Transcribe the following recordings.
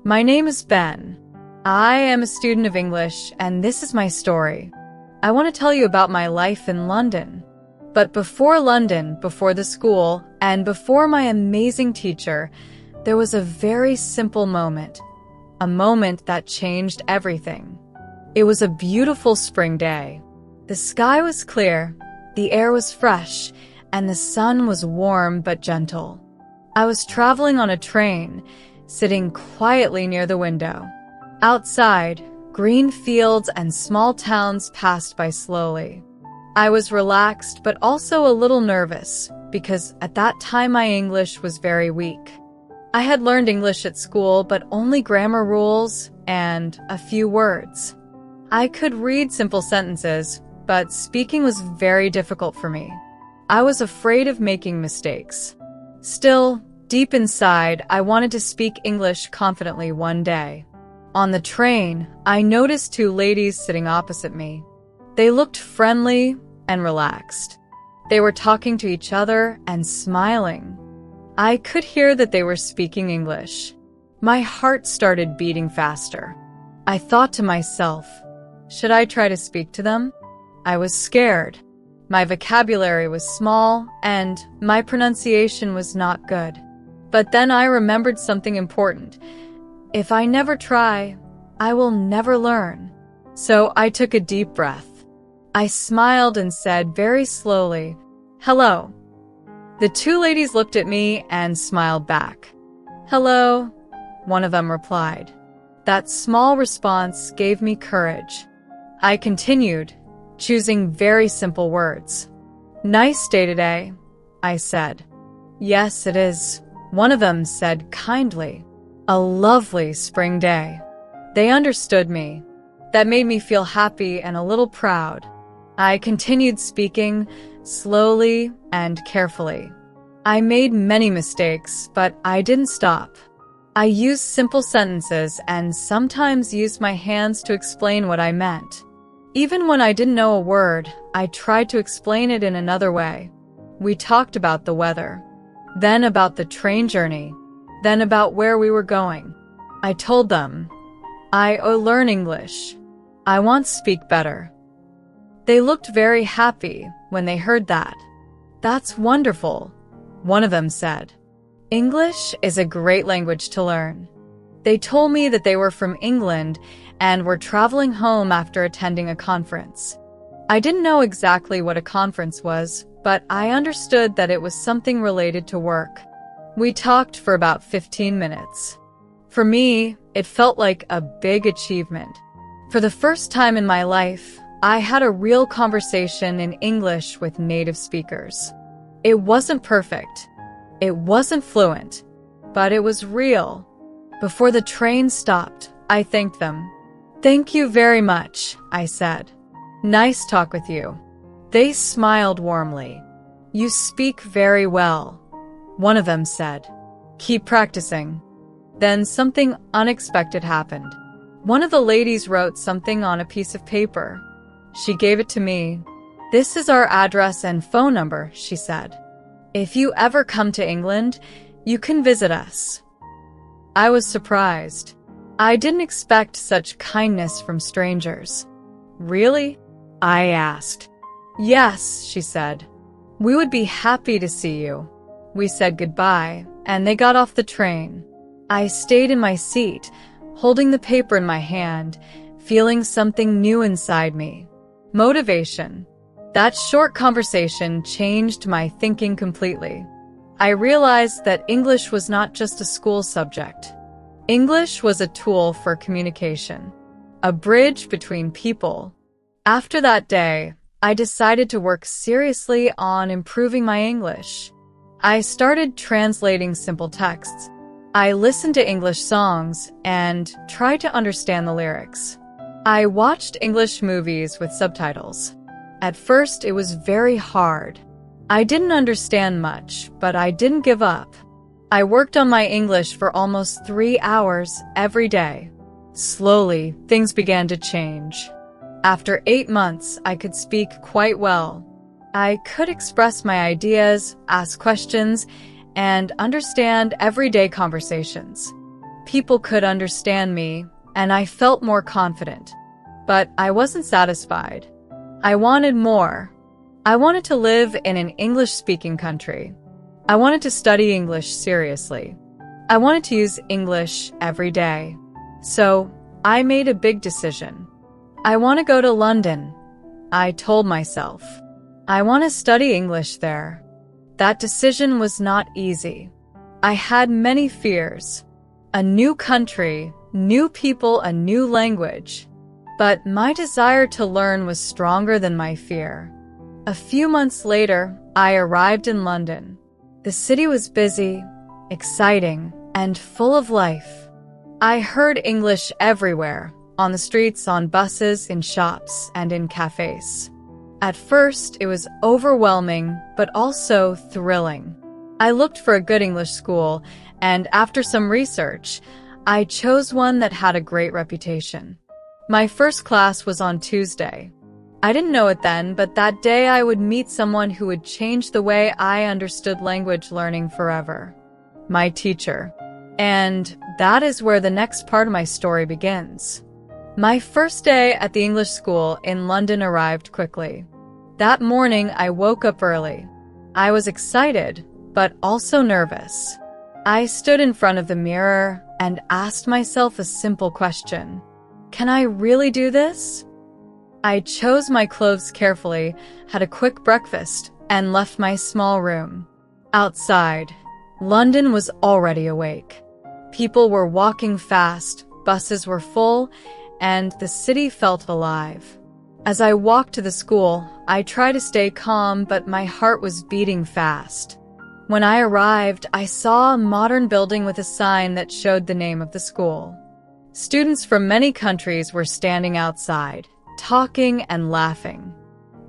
My name is Ben. I am a student of English, and this is my story. I want to tell you about my life in London. But before London, before the school, and before my amazing teacher, there was a very simple moment. A moment that changed everything. It was a beautiful spring day. The sky was clear, the air was fresh, and the sun was warm but gentle. I was traveling on a train, sitting quietly near the window. Outside, green fields and small towns passed by slowly. I was relaxed but also a little nervous because at that time my English was very weak. I had learned English at school but only grammar rules and a few words. I could read simple sentences, but speaking was very difficult for me. I was afraid of making mistakes. Still, deep inside, I wanted to speak English confidently one day. On the train, I noticed two ladies sitting opposite me. They looked friendly and relaxed. They were talking to each other and smiling. I could hear that they were speaking English. My heart started beating faster. I thought to myself, should I try to speak to them? I was scared. My vocabulary was small and my pronunciation was not good. But then I remembered something important. If I never try, I will never learn. So I took a deep breath. I smiled and said very slowly, "Hello." The two ladies looked at me and smiled back. "Hello," one of them replied. That small response gave me courage. I continued, choosing very simple words. "Nice day today," I said. "Yes, it is," one of them said kindly. "A lovely spring day." They understood me. That made me feel happy and a little proud. I continued speaking, slowly and carefully. I made many mistakes, but I didn't stop. I used simple sentences and sometimes used my hands to explain what I meant. Even when I didn't know a word, I tried to explain it in another way. We talked about the weather, then about the train journey, then about where we were going. I told them, I learn English. I want to speak better. They looked very happy when they heard that. "That's wonderful," one of them said. English is a great language to learn. They told me that they were from England and were traveling home after attending a conference. I didn't know exactly what a conference was, but I understood that it was something related to work. We talked for about 15 minutes. For me, it felt like a big achievement. For the first time in my life, I had a real conversation in English with native speakers. It wasn't perfect. It wasn't fluent, but it was real. Before the train stopped, I thanked them. "Thank you very much," I said. "Nice talk with you." They smiled warmly. "You speak very well," one of them said. "Keep practicing." Then something unexpected happened. One of the ladies wrote something on a piece of paper. She gave it to me. "This is our address and phone number," she said. "If you ever come to England, you can visit us." I was surprised. I didn't expect such kindness from strangers. "Really?" I asked. "Yes," she said. "We would be happy to see you." We said goodbye, and they got off the train. I stayed in my seat, holding the paper in my hand, feeling something new inside me. Motivation. That short conversation changed my thinking completely. I realized that English was not just a school subject. English was a tool for communication, a bridge between people. After that day, I decided to work seriously on improving my English. I started translating simple texts. I listened to English songs and tried to understand the lyrics. I watched English movies with subtitles. At first, it was very hard. I didn't understand much, but I didn't give up. I worked on my English for almost 3 hours every day. Slowly, things began to change. After 8 months, I could speak quite well. I could express my ideas, ask questions, and understand everyday conversations. People could understand me, and I felt more confident. But I wasn't satisfied. I wanted more. I wanted to live in an English-speaking country. I wanted to study English seriously. I wanted to use English every day. So, I made a big decision. I want to go to London, I told myself. I want to study English there. That decision was not easy. I had many fears. A new country, new people, a new language. But my desire to learn was stronger than my fear. A few months later, I arrived in London. The city was busy, exciting, and full of life. I heard English everywhere, on the streets, on buses, in shops, and in cafes. At first, it was overwhelming, but also thrilling. I looked for a good English school, and after some research, I chose one that had a great reputation. My first class was on Tuesday. I didn't know it then, but that day I would meet someone who would change the way I understood language learning forever. My teacher. And that is where the next part of my story begins. My first day at the English school in London arrived quickly. That morning, I woke up early. I was excited, but also nervous. I stood in front of the mirror and asked myself a simple question. Can I really do this? I chose my clothes carefully, had a quick breakfast, and left my small room. Outside, London was already awake. People were walking fast, buses were full, and the city felt alive. As I walked to the school, I tried to stay calm, but my heart was beating fast. When I arrived, I saw a modern building with a sign that showed the name of the school. Students from many countries were standing outside, talking and laughing.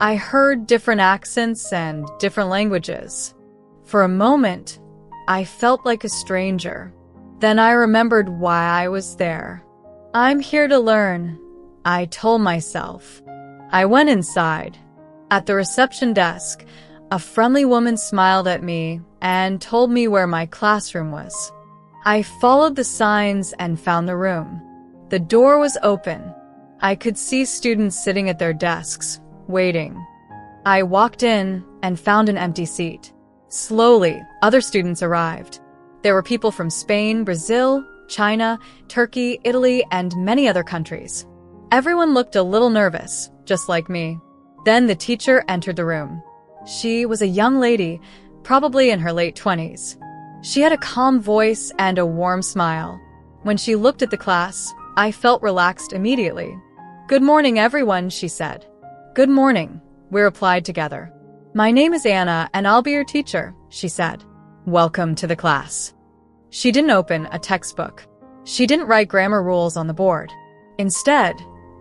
I heard different accents and different languages. For a moment, I felt like a stranger. Then I remembered why I was there. I'm here to learn, I told myself. I went inside. At the reception desk, a friendly woman smiled at me and told me where my classroom was. I followed the signs and found the room. The door was open. I could see students sitting at their desks, waiting. I walked in and found an empty seat. Slowly, other students arrived. There were people from Spain, Brazil, China, Turkey, Italy, and many other countries. Everyone looked a little nervous, just like me. Then the teacher entered the room. She was a young lady, probably in her late 20s. She had a calm voice and a warm smile. When she looked at the class, I felt relaxed immediately. "Good morning, everyone," she said. "Good morning," we replied together. "My name is Anna, and I'll be your teacher," she said. "Welcome to the class." She didn't open a textbook. She didn't write grammar rules on the board. Instead,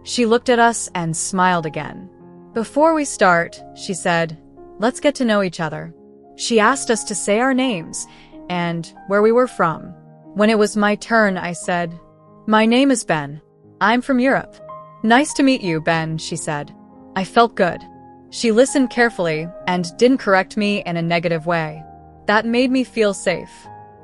she looked at us and smiled again. "Before we start," she said, "let's get to know each other." She asked us to say our names and where we were from. When it was my turn, I said, "My name is Ben. I'm from Europe." "Nice to meet you, Ben," she said. I felt good. She listened carefully and didn't correct me in a negative way. That made me feel safe.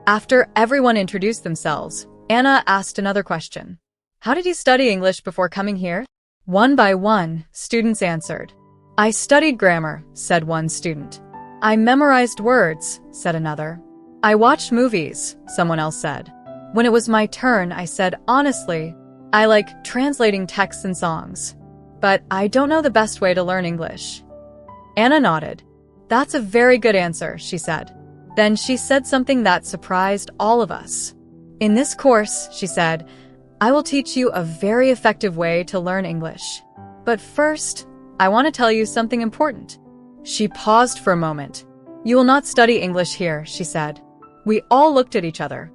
After everyone introduced themselves, Anna asked another question. "How did you study English before coming here?" One by one, students answered. "I studied grammar," said one student. "I memorized words," said another. "I watched movies," someone else said. When it was my turn, I said, "Honestly, I like translating texts and songs. But I don't know the best way to learn English." Anna nodded. "That's a very good answer," she said. Then she said something that surprised all of us. "In this course," she said, "I will teach you a very effective way to learn English. But first, I want to tell you something important." She paused for a moment. "You will not study English here," she said. We all looked at each other.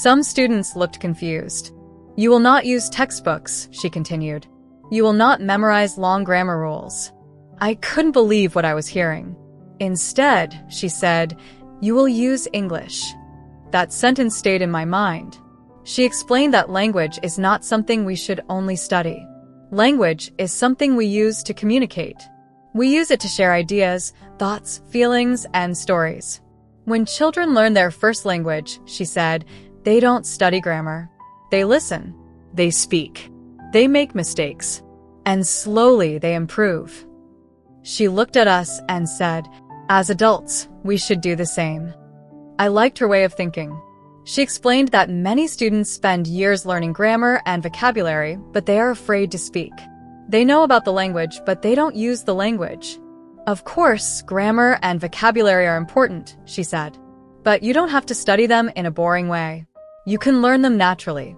Some students looked confused. "You will not use textbooks," she continued. "You will not memorize long grammar rules." I couldn't believe what I was hearing. "Instead," she said, "you will use English." That sentence stayed in my mind. She explained that language is not something we should only study. Language is something we use to communicate. We use it to share ideas, thoughts, feelings, and stories. When children learn their first language, she said, they don't study grammar. They listen. They speak. They make mistakes. And slowly they improve. She looked at us and said, "As adults, we should do the same." I liked her way of thinking. She explained that many students spend years learning grammar and vocabulary, but they are afraid to speak. They know about the language, but they don't use the language. Of course, grammar and vocabulary are important, she said. But you don't have to study them in a boring way. You can learn them naturally.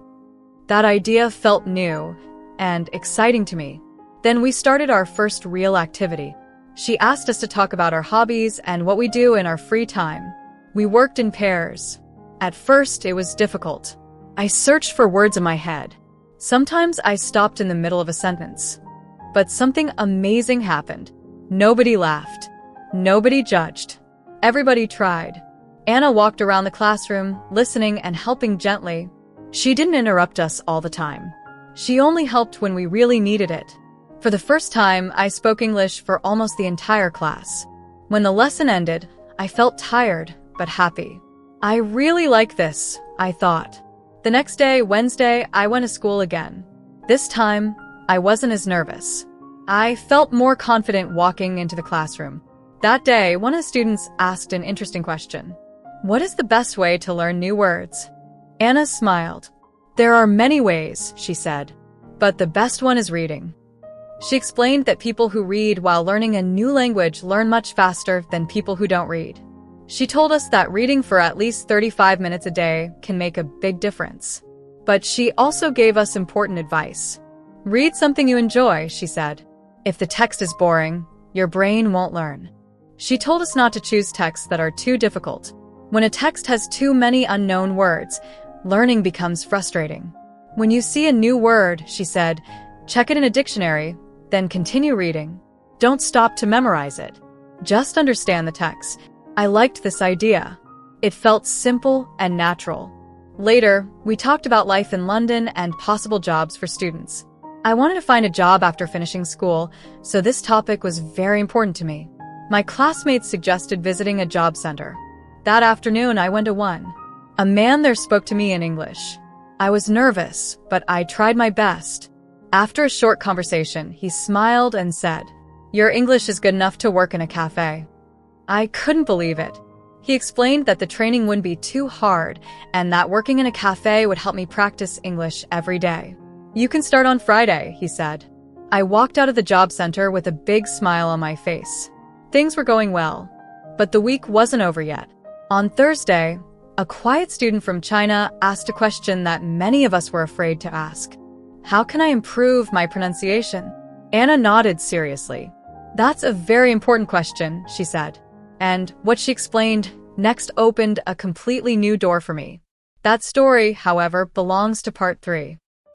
That idea felt new and exciting to me. Then we started our first real activity. She asked us to talk about our hobbies and what we do in our free time. We worked in pairs. At first, it was difficult. I searched for words in my head. Sometimes I stopped in the middle of a sentence. But something amazing happened. Nobody laughed. Nobody judged. Everybody tried. Anna walked around the classroom, listening and helping gently. She didn't interrupt us all the time. She only helped when we really needed it. For the first time, I spoke English for almost the entire class. When the lesson ended, I felt tired, but happy. I really like this, I thought. The next day, Wednesday, I went to school again. This time, I wasn't as nervous. I felt more confident walking into the classroom. That day, one of the students asked an interesting question. What is the best way to learn new words? Anna smiled. There are many ways, she said, but the best one is reading. She explained that people who read while learning a new language learn much faster than people who don't read. She told us that reading for at least 35 minutes a day can make a big difference. But she also gave us important advice. Read something you enjoy, she said. If the text is boring, your brain won't learn. She told us not to choose texts that are too difficult. When a text has too many unknown words, learning becomes frustrating. When you see a new word, she said, check it in a dictionary, then continue reading. Don't stop to memorize it. Just understand the text. I liked this idea. It felt simple and natural. Later, we talked about life in London and possible jobs for students. I wanted to find a job after finishing school, so this topic was very important to me. My classmates suggested visiting a job center. That afternoon, I went to one. A man there spoke to me in English. I was nervous, but I tried my best. After a short conversation, he smiled and said, "Your English is good enough to work in a cafe." I couldn't believe it. He explained that the training wouldn't be too hard and that working in a cafe would help me practice English every day. You can start on Friday, he said. I walked out of the job center with a big smile on my face. Things were going well, but the week wasn't over yet. On Thursday, a quiet student from China asked a question that many of us were afraid to ask. How can I improve my pronunciation? Anna nodded seriously. That's a very important question, she said. And what she explained next opened a completely new door for me. That story, however, belongs to part 3.